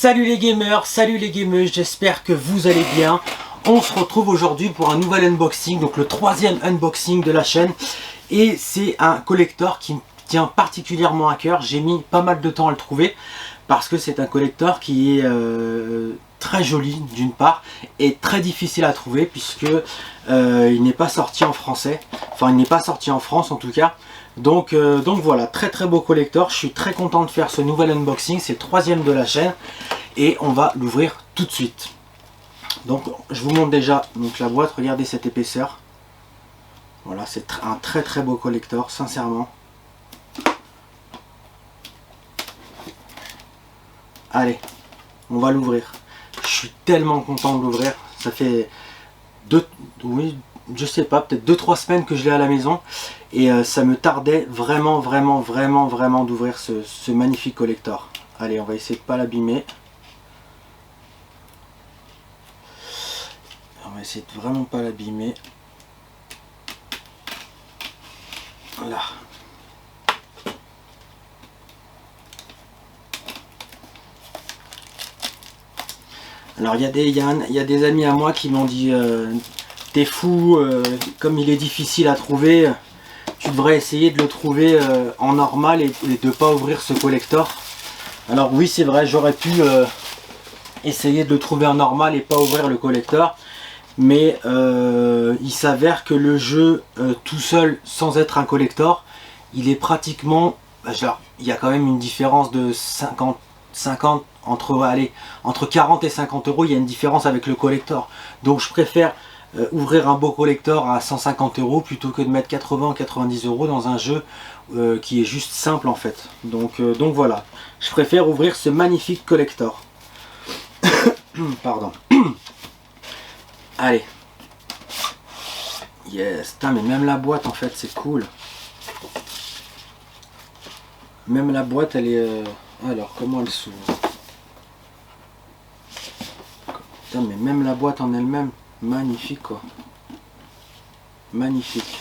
Salut les gamers, salut les gameuses, j'espère que vous allez bien. On se retrouve aujourd'hui pour un nouvel unboxing, donc le troisième unboxing de la chaîne. Et c'est un collector qui me tient particulièrement à cœur. J'ai mis pas mal de temps à le trouver parce que c'est un collector qui est très joli d'une part et très difficile à trouver puisque il n'est pas sorti en français. Enfin, il n'est pas sorti en France en tout cas. Donc voilà, très très beau collector. Je suis très content de faire ce nouvel unboxing. C'est le troisième de la chaîne et on va l'ouvrir tout de suite. Donc je vous montre déjà donc, la boîte. Regardez cette épaisseur. Voilà, c'est un très très beau collector, sincèrement. Allez, on va l'ouvrir. Je suis tellement content de l'ouvrir. Ça fait je sais pas, peut-être 2-3 semaines que je l'ai à la maison. Et ça me tardait vraiment d'ouvrir ce magnifique collector. Allez, on va essayer de pas l'abîmer. On va essayer de vraiment pas l'abîmer. Voilà. Alors il y a des amis à moi qui m'ont dit t'es fou, comme il est difficile à trouver, tu devrais essayer de le trouver en normal et de ne pas ouvrir ce collector. Alors oui, c'est vrai, j'aurais pu essayer de le trouver en normal et pas ouvrir le collector. Mais il s'avère que le jeu tout seul, sans être un collector, il est pratiquement... Genre, il y a quand même une différence de 50 entre 40 et 50 euros, il y a une différence avec le collector. Donc je préfère ouvrir un beau collector à 150 euros plutôt que de mettre 80 ou 90 euros dans un jeu qui est juste simple en fait. Donc voilà, je préfère ouvrir ce magnifique collector. Pardon. Allez. Yes, putain, mais même la boîte en fait c'est cool. Même la boîte elle est... Alors comment elle s'ouvre? Putain, mais même la boîte en elle-même, magnifique quoi. Magnifique.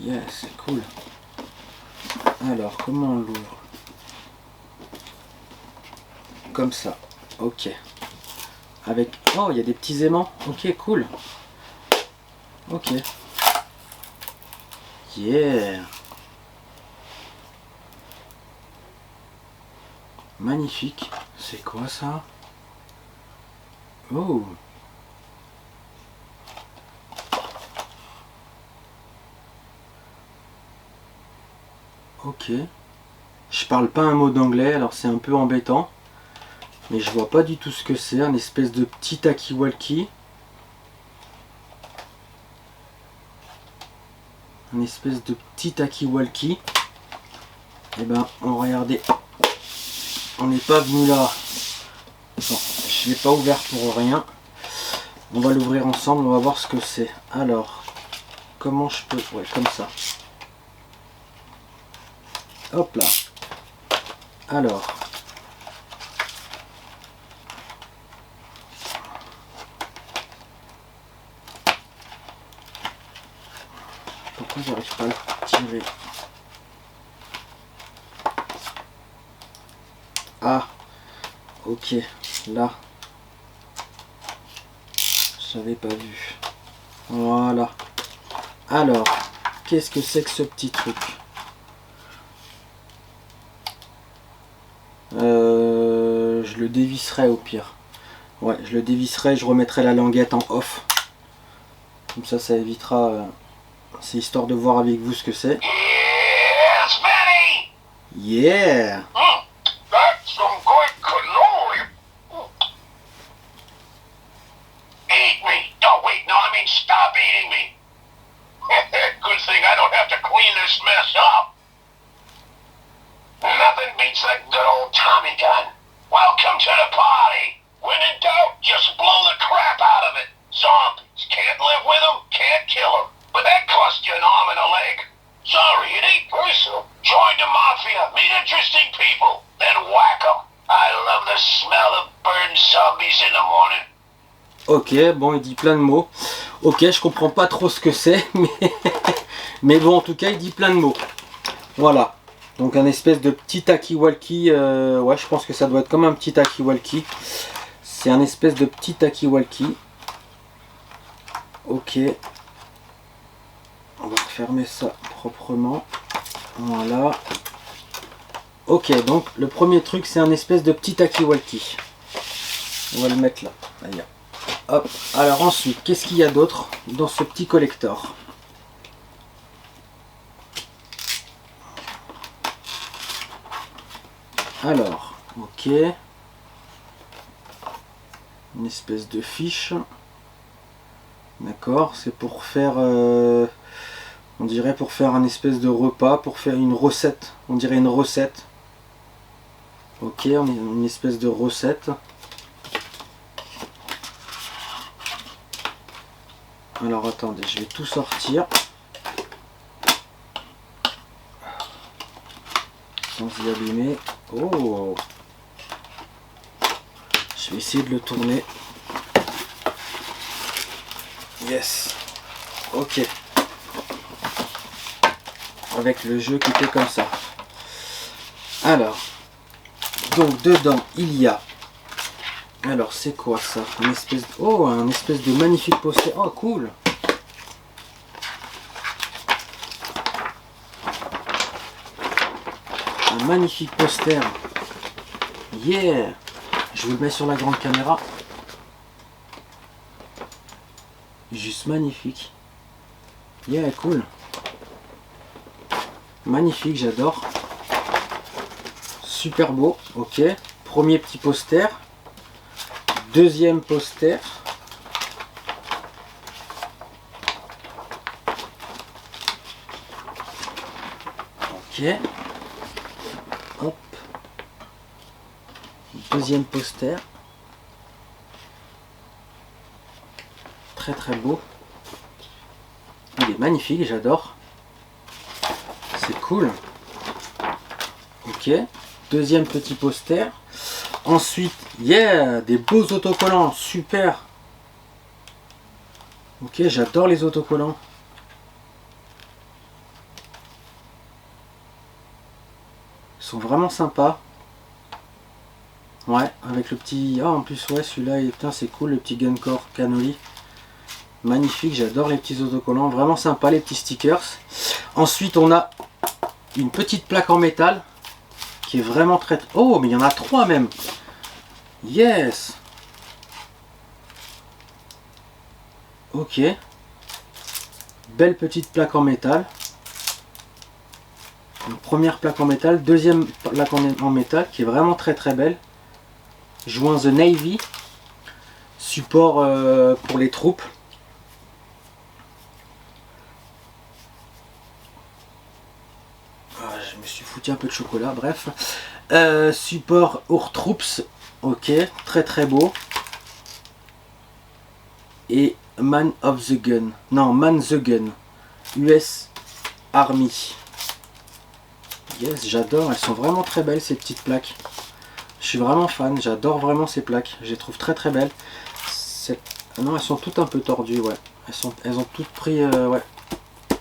Yes, c'est cool. Alors comment on l'ouvre? Comme ça. Ok. Avec... Oh, il y a des petits aimants. Ok, cool. Ok. Yeah. Magnifique. C'est quoi ça? Oh. Ok. Je parle pas un mot d'anglais, alors c'est un peu embêtant. Mais je vois pas du tout ce que c'est, un espèce de petit talkie-walkie. Un espèce de petit talkie-walkie. Et ben, on regardait. On n'est pas venu là. Bon, je l'ai pas ouvert pour rien. On va l'ouvrir ensemble, on va voir ce que c'est. Alors, comment je peux... Ouais, comme ça. Hop là. Alors... Pourquoi j'arrive pas à le tirer? Ah, ok, là, j'avais pas vu. Voilà. Alors, qu'est-ce que c'est que ce petit truc? Je le dévisserai au pire. Ouais, je le dévisserai, je remettrai la languette en off. Comme ça évitera... c'est histoire de voir avec vous ce que c'est. Yeah. That's some good cannoli. Eat me. No, wait, no, I mean stop eating me. Good thing I don't have to clean this mess up. Nothing beats that good old Tommy gun. Welcome to the party. When in doubt, just blow the crap out of it. Zombies. Can't live with them, can't kill them. But that cost you an arm and a leg. Sorry, it ain't personal. Join the mafia, meet interesting people, then whack them. I love the smell of burned zombies in the morning. Ok, bon, il dit plein de mots. Ok, je comprends pas trop ce que c'est, mais bon, en tout cas, il dit plein de mots. Voilà. Donc un espèce de petit talkie-walkie, ouais je pense que ça doit être comme un petit talkie-walkie. C'est un espèce de petit talkie-walkie. Ok. On va fermer ça proprement. Voilà. Ok, donc le premier truc c'est un espèce de petit talkie-walkie. On va le mettre là. Allez. Hop. Alors ensuite, qu'est-ce qu'il y a d'autre dans ce petit collector? Alors, ok. Une espèce de fiche. D'accord, c'est pour faire, on dirait pour faire un espèce de repas, pour faire une recette. On dirait une recette. Ok, on est une espèce de recette. Alors attendez, je vais tout sortir. Sans y abîmer. Oh! Je vais essayer de le tourner. Yes! Ok. Avec le jeu qui était comme ça. Alors. Donc dedans, il y a... Alors c'est quoi ça? Une espèce de... Oh, un espèce de magnifique poster. Oh, cool! Un magnifique poster. Yeah! Je vous le mets sur la grande caméra. Juste magnifique. Yeah, cool. Magnifique, j'adore. Super beau. Ok. Premier petit poster. Deuxième poster. Ok. Hop. Deuxième poster. Très très beau. Il est magnifique, j'adore. C'est cool. Ok. Deuxième petit poster. Ensuite, yeah, des beaux autocollants, super. Ok, j'adore les autocollants. Ils sont vraiment sympas. Ouais, avec le petit... Ah, en plus, ouais, celui-là, c'est cool, le petit Guncore Cannoli. Magnifique, j'adore les petits autocollants, vraiment sympa, les petits stickers. Ensuite, on a une petite plaque en métal qui est vraiment très... Oh, mais il y en a 3 même. Yes. Ok. Belle petite plaque en métal. Une première plaque en métal, deuxième plaque en métal qui est vraiment très très belle. Joint The Navy. Support pour les troupes. Ah, je me suis foutu un peu de chocolat, bref. Support Our Troops. Ok, très très beau. Et Man of the Gun. Non, Man the Gun. US Army. Yes, j'adore. Elles sont vraiment très belles ces petites plaques. Je suis vraiment fan. J'adore vraiment ces plaques. Je les trouve très très belles. Non, elles sont toutes un peu tordues, ouais. Elles ont toutes pris... ouais.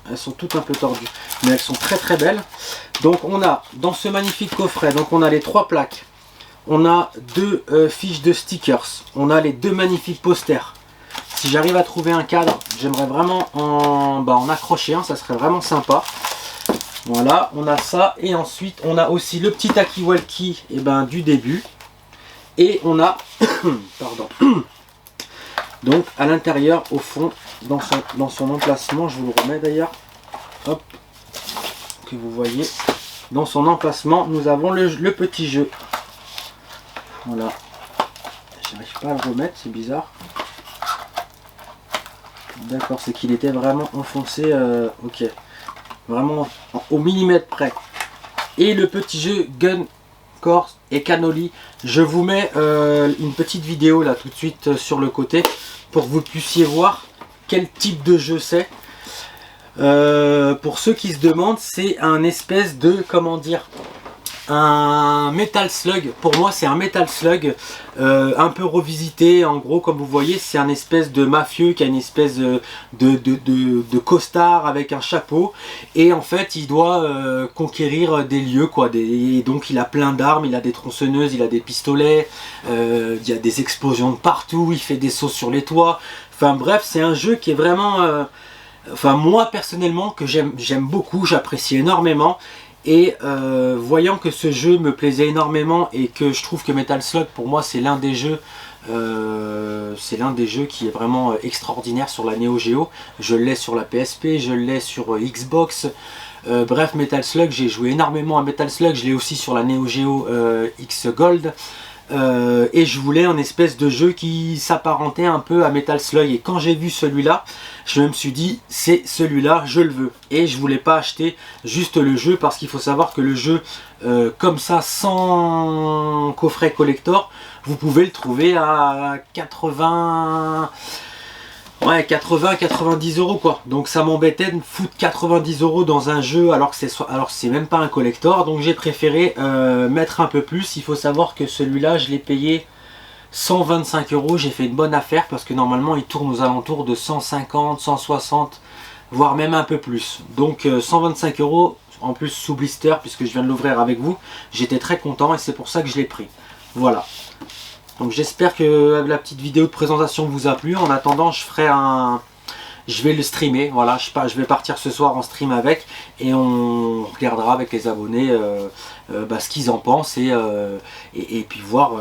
Elles sont toutes un peu tordues. Mais elles sont très très belles. Donc on a dans ce magnifique coffret, donc on a les 3 plaques. On a 2 fiches de stickers. On a les 2 magnifiques posters. Si j'arrive à trouver un cadre, j'aimerais vraiment en accrocher un. Ça serait vraiment sympa. Voilà, on a ça. Et ensuite, on a aussi le petit talkie-walkie du début. Et on a... pardon. Donc à l'intérieur, au fond, dans son emplacement, je vous le remets d'ailleurs. Hop. Que vous voyez. Dans son emplacement, nous avons le petit jeu. Voilà. J'arrive pas à le remettre, c'est bizarre. D'accord, c'est qu'il était vraiment enfoncé. Ok. Vraiment au millimètre près. Et le petit jeu Guncore et Cannoli. Je vous mets une petite vidéo là tout de suite sur le côté pour que vous puissiez voir quel type de jeu c'est. Pour ceux qui se demandent, c'est un espèce de, comment dire, un Metal Slug. Pour moi c'est un Metal Slug un peu revisité. En gros, comme vous voyez, c'est un espèce de mafieux qui a une espèce de costard avec un chapeau, et en fait il doit conquérir des lieux quoi, et donc il a plein d'armes, il a des tronçonneuses, il a des pistolets, il y a des explosions de partout, il fait des sauts sur les toits. Enfin bref, c'est un jeu qui est vraiment enfin moi personnellement que j'aime beaucoup, j'apprécie énormément. Et voyant que ce jeu me plaisait énormément et que je trouve que Metal Slug pour moi c'est l'un des jeux qui est vraiment extraordinaire sur la Neo Geo. Je l'ai sur la PSP, je l'ai sur Xbox. Bref, Metal Slug, j'ai joué énormément à Metal Slug, je l'ai aussi sur la Neo Geo X Gold. Et je voulais un espèce de jeu qui s'apparentait un peu à Metal Slug, et quand j'ai vu celui-là, je me suis dit c'est celui-là, je le veux. Et je voulais pas acheter juste le jeu, parce qu'il faut savoir que le jeu comme ça, sans coffret collector, vous pouvez le trouver à 90 € quoi. Donc ça m'embêtait de foutre 90 € dans un jeu alors que c'est même pas un collector. Donc j'ai préféré mettre un peu plus. Il faut savoir que celui-là je l'ai payé 125 €. J'ai fait une bonne affaire parce que normalement il tourne aux alentours de 150, 160, voire même un peu plus. Donc 125 € en plus sous blister, puisque je viens de l'ouvrir avec vous. J'étais très content et c'est pour ça que je l'ai pris. Voilà. Donc j'espère que la petite vidéo de présentation vous a plu. En attendant, je vais le streamer. Voilà, je vais partir ce soir en stream avec, et on regardera avec les abonnés ce qu'ils en pensent, et puis voir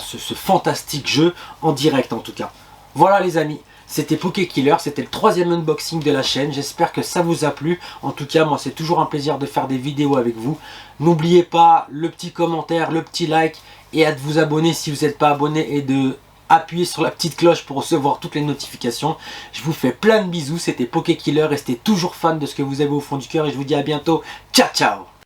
ce fantastique jeu en direct en tout cas. Voilà les amis, c'était PokéKiller, c'était le 3e unboxing de la chaîne. J'espère que ça vous a plu. En tout cas, moi c'est toujours un plaisir de faire des vidéos avec vous. N'oubliez pas le petit commentaire, le petit like, et à vous abonner si vous n'êtes pas abonné, et de appuyer sur la petite cloche pour recevoir toutes les notifications. Je vous fais plein de bisous, c'était PokéKiller, restez toujours fan de ce que vous avez au fond du cœur, et je vous dis à bientôt. Ciao ciao.